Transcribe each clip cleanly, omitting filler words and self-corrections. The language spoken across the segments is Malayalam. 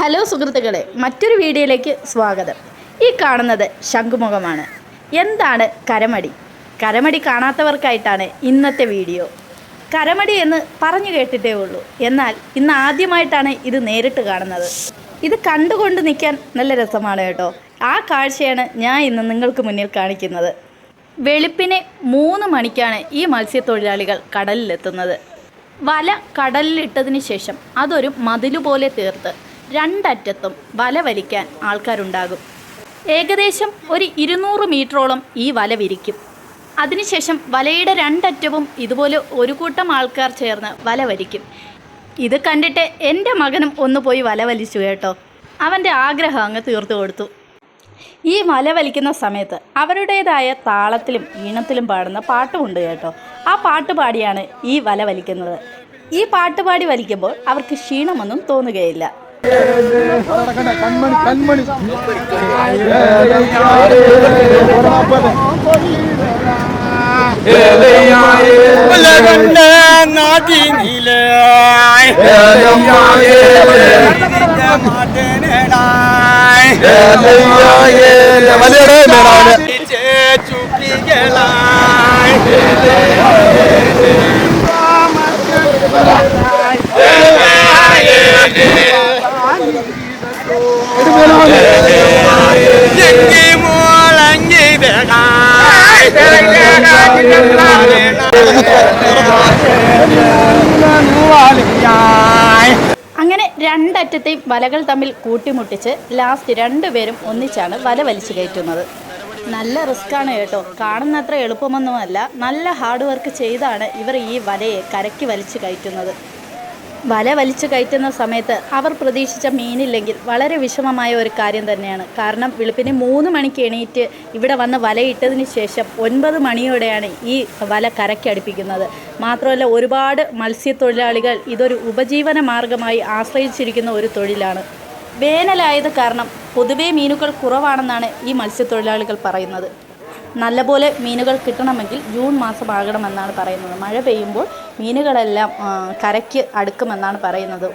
ഹലോ സുഹൃത്തുക്കളെ, മറ്റൊരു വീഡിയോയിലേക്ക് സ്വാഗതം. ഈ കാണുന്നത് ശംഖുമുഖമാണ്. എന്താണ് കരമടി? കരമടി കാണാത്തവർക്കായിട്ടാണ് ഇന്നത്തെ വീഡിയോ. കരമടി എന്ന് പറഞ്ഞു കേട്ടിട്ടേ ഉള്ളൂ, എന്നാൽ ഇന്ന് ആദ്യമായിട്ടാണ് ഇത് നേരിട്ട് കാണുന്നത്. ഇത് കണ്ടുകൊണ്ട് നിൽക്കാൻ നല്ല രസമാണ് കേട്ടോ. ആ കാഴ്ചയാണ് ഞാൻ ഇന്ന് നിങ്ങൾക്ക് മുന്നിൽ കാണിക്കുന്നത്. വെളുപ്പിനെ 3 മണിക്കാണ് ഈ മത്സ്യത്തൊഴിലാളികൾ കടലിലെത്തുന്നത്. വല കടലിലിട്ടതിന് ശേഷം അതൊരു മതിലുപോലെ തീർത്ത് രണ്ടറ്റത്തും വല വലിക്കാൻ ആൾക്കാരുണ്ടാകും. ഏകദേശം ഒരു 200 മീറ്ററോളം ഈ വല വിരിക്കും. അതിനുശേഷം വലയുടെ രണ്ടറ്റവും ഇതുപോലെ ഒരു കൂട്ടം ആൾക്കാർ ചേർന്ന് വല വലിക്കും. ഇത് കണ്ടിട്ട് എൻ്റെ മകനും ഒന്ന് പോയി വല വലിച്ചു കേട്ടോ. അവൻ്റെ ആഗ്രഹം അങ്ങ് തീർത്തു കൊടുത്തു. ഈ വല വലിക്കുന്ന സമയത്ത് അവരുടേതായ താളത്തിലും ഈണത്തിലും പാടുന്ന പാട്ടുമുണ്ട് കേട്ടോ. ആ പാട്ട് പാടിയാണ് ഈ വല വലിക്കുന്നത്. ഈ പാട്ട് പാടി വലിക്കുമ്പോൾ അവർക്ക് ക്ഷീണമൊന്നും തോന്നുകയില്ല. അങ്ങനെ രണ്ടറ്റത്തെയും വലകൾ തമ്മിൽ കൂട്ടിമുട്ടിച്ച് ലാസ്റ്റ് രണ്ടുപേരും ഒന്നിച്ചാണ് വല വലിച്ചു കയറ്റുന്നത്. നല്ല റിസ്ക്കാണ് കേട്ടോ. കാണുന്നത്ര എളുപ്പമൊന്നുമല്ല. നല്ല ഹാർഡ് വർക്ക് ചെയ്താണ് ഇവർ ഈ വലയെ കരയ്ക്ക് വലിച്ചു കയറ്റുന്നത്. വല വലിച്ചു കയറ്റുന്ന സമയത്ത് അവർ പ്രതീക്ഷിച്ച മീനില്ലെങ്കിൽ വളരെ വിഷമമായ ഒരു കാര്യം തന്നെയാണ്. കാരണം വെളുപ്പിന് 3 മണിക്ക് എണീറ്റ് ഇവിടെ വന്ന് വലയിട്ടതിന് ശേഷം 9 മണിയോടെയാണ് ഈ വല കരയ്ക്കടുപ്പിക്കുന്നത്. മാത്രമല്ല, ഒരുപാട് മത്സ്യത്തൊഴിലാളികൾ ഇതൊരു ഉപജീവന മാർഗമായി ആശ്രയിച്ചിരിക്കുന്ന ഒരു തൊഴിലാണ്. വേനലായത് കാരണം പൊതുവേ മീനുകൾ കുറവാണെന്നാണ് ഈ മത്സ്യത്തൊഴിലാളികൾ പറയുന്നത്. നല്ലപോലെ മീനുകൾ കിട്ടണമെങ്കിൽ ജൂൺ മാസമാകണമെന്നാണ് പറയുന്നത്. മഴ പെയ്യുമ്പോൾ മീനുകളെല്ലാം കരയ്ക്ക് അടുക്കുമെന്നാണ് പറയുന്നത്.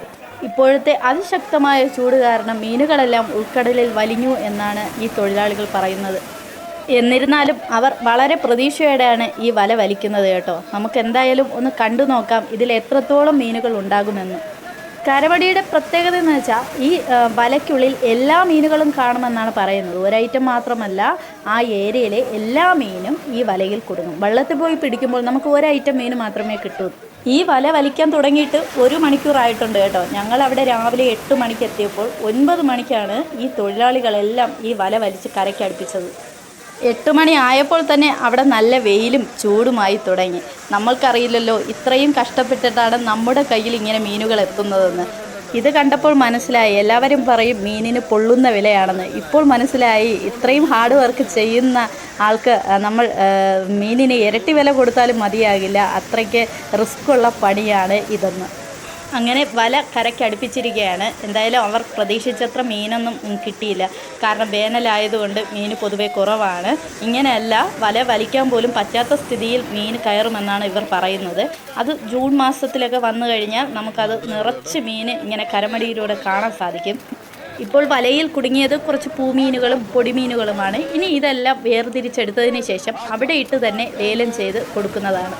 ഇപ്പോഴത്തെ അതിശക്തമായ ചൂട് കാരണം മീനുകളെല്ലാം ഉൾക്കടലിൽ വലിഞ്ഞു എന്നാണ് ഈ തൊഴിലാളികൾ പറയുന്നത്. എന്നിരുന്നാലും അവർ വളരെ പ്രതീക്ഷയോടെയാണ് ഈ വല വലിക്കുന്നത് കേട്ടോ. നമുക്ക് എന്തായാലും ഒന്ന് കണ്ടു നോക്കാം ഇതിൽ എത്രത്തോളം മീനുകൾ ഉണ്ടാകുമെന്ന്. കരമടിയുടെ പ്രത്യേകത എന്ന് വെച്ചാൽ ഈ വലയ്ക്കുള്ളിൽ എല്ലാ മീനുകളും കാണുമെന്നാണ് പറയുന്നത്. ഒരൈറ്റം മാത്രമല്ല, ആ ഏരിയയിലെ എല്ലാ മീനും ഈ വലയിൽ കുടുങ്ങും. വെള്ളത്തിൽ പോയി പിടിക്കുമ്പോൾ നമുക്ക് ഒരൈറ്റം മീൻ മാത്രമേ കിട്ടൂ. ഈ വല വലിക്കാൻ തുടങ്ങിയിട്ട് 1 മണിക്കൂറായിട്ടുണ്ട് കേട്ടോ. ഞങ്ങൾ അവിടെ രാവിലെ 8 മണിക്ക് എത്തിയപ്പോൾ 9 മണിക്കാണ് ഈ തൊഴിലാളികളെല്ലാം ഈ വല വലിച്ച് കരയ്ക്ക് അടുപ്പിച്ചത്. 8 മണി ആയപ്പോൾ തന്നെ അവിടെ നല്ല വെയിലും ചൂടുമായി തുടങ്ങി. നമ്മൾക്കറിയില്ലല്ലോ ഇത്രയും കഷ്ടപ്പെട്ടിട്ടാണ് നമ്മുടെ കയ്യിൽ ഇങ്ങനെ മീനുകൾ എത്തുന്നതെന്ന്. ഇത് കണ്ടപ്പോൾ മനസ്സിലായി. എല്ലാവരും പറയും മീനിന് പൊള്ളുന്ന വിലയാണെന്ന്. ഇപ്പോൾ മനസ്സിലായി ഇത്രയും ഹാർഡ് വർക്ക് ചെയ്യുന്ന ആൾക്ക് നമ്മൾ മീനിന് ഇരട്ടി വില കൊടുത്താലും മതിയാകില്ല. അത്രയ്ക്ക് റിസ്ക്കുള്ള പണിയാണ് ഇതെന്ന്. അങ്ങനെ വല കരയ്ക്കടുപ്പിച്ചിരിക്കുകയാണ്. എന്തായാലും അവർ പ്രതീക്ഷിച്ചത്ര മീനൊന്നും കിട്ടിയില്ല. കാരണം വേനലായതുകൊണ്ട് മീൻ പൊതുവെ കുറവാണ്. ഇങ്ങനെയല്ല, വല വലിക്കാൻ പോലും പറ്റാത്ത സ്ഥിതിയിൽ മീൻ കയറുമെന്നാണ് ഇവർ പറയുന്നത്. അത് ജൂൺ മാസത്തിലൊക്കെ വന്നു കഴിഞ്ഞാൽ നമുക്കത് നിറച്ച് മീൻ ഇങ്ങനെ കരമടിയിലൂടെ കാണാൻ സാധിക്കും. ഇപ്പോൾ വലയിൽ കുടുങ്ങിയത് കുറച്ച് പൂമീനുകളും പൊടിമീനുകളുമാണ്. ഇനി ഇതെല്ലാം വേർതിരിച്ചെടുത്തതിന് ശേഷം അവിടെ ഇട്ട് തന്നെ ലേലം ചെയ്ത് കൊടുക്കുന്നതാണ്.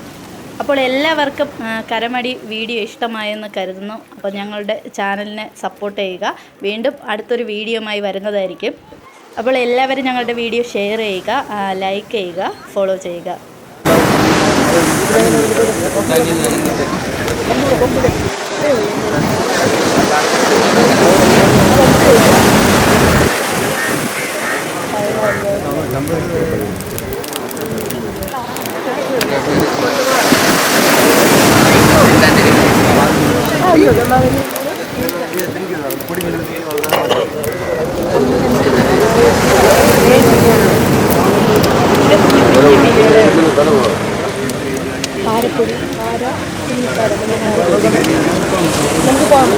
അപ്പോൾ എല്ലാവർക്കും കരമടി വീഡിയോ ഇഷ്ടമായെന്ന് കരുതുന്നു. അപ്പോൾ ഞങ്ങളുടെ ചാനലിനെ സപ്പോർട്ട് ചെയ്യുക. വീണ്ടും അടുത്തൊരു വീഡിയോയുമായി വരുന്നതായിരിക്കും. അപ്പോൾ എല്ലാവരും ഞങ്ങളുടെ വീഡിയോ ഷെയർ ചെയ്യുക, ലൈക്ക് ചെയ്യുക, ഫോളോ ചെയ്യുക. പാരപ്പൊടി നമുക്ക് പോകാം.